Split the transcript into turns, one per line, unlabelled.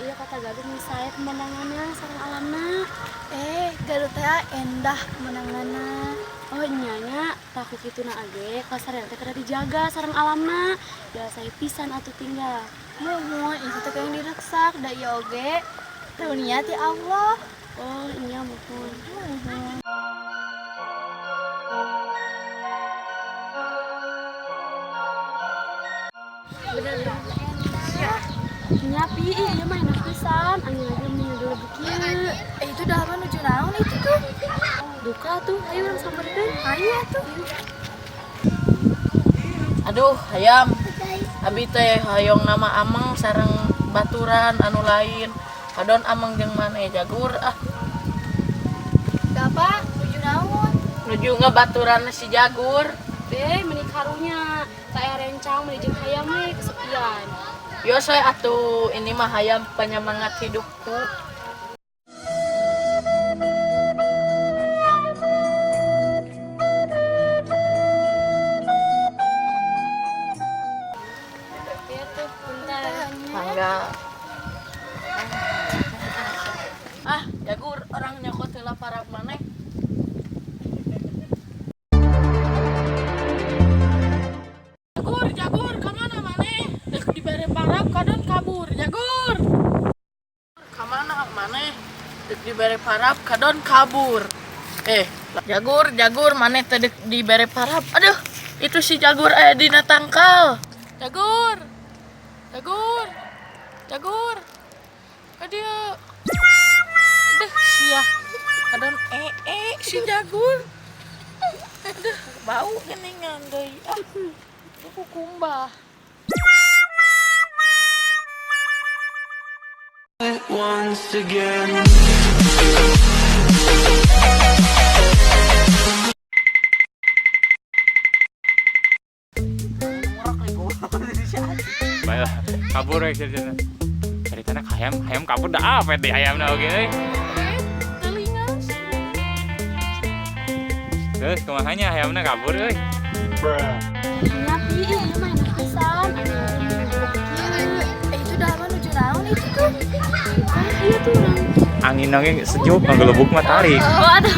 iya kata Garut misalnya pemandangannya sareng alamna.
Garut teh endah pemandanganna.
Oh nyanya takut gitu na age kasar teh kada dijaga sareng alamna. Ya saya pisan atuh tinggal.
Momo itu teh yang direksak da ieu oge. Karunia ti Allah.
Oh iya mohon. Bener-bener endah. Nyapi iya mah enak pisan. Angin lagi menyedul kieu.
Itu dah menuju naon itu tuh?
Duka tuh, ayo orang samperin.
Ayo tuh.
Aduh, hayam. Abi teh hayong nama Ameng sareng baturan anu lain. Kadon Ameng jeung maneh jagur ah.
Gapa? Menuju naon?
Nuju ngebaturan si jagur.
Be, menik karunya. Saya rencang menuju hayam nih kesepian.
Yo saya atuh ini mah hayam penyemangat hidupku.
Ya tuh, bentar.
Mangga. Ah, jagur orang nyokot heula parab maneh. Jagur, kemana maneh? Dek dibere parab kadon kabur, jagur. Kemana maneh? Dek dibere parab kadon kabur. Jagur maneh teh dek dibere parab. Aduh, itu si jagur aya dina tangkal. Jagur. Aduh. Aduh, sia. Kadon si jagur. Aduh, bau geningan deui. Aku kumbah.
Once again.
Baiklah, kabur ya cerita. Ceritanya hayam kabur dah apa deh hayamna oge euy. Terus kumahanya hayamna kabur euy.
Nyapi iya mah enak pisan. Angin lagi menyedul kieu.
Itu dah menuju naon itu tuh?
Iya tuh orang.
Angin sejuk, nggelebuk mah tarik.
Oh, aduh.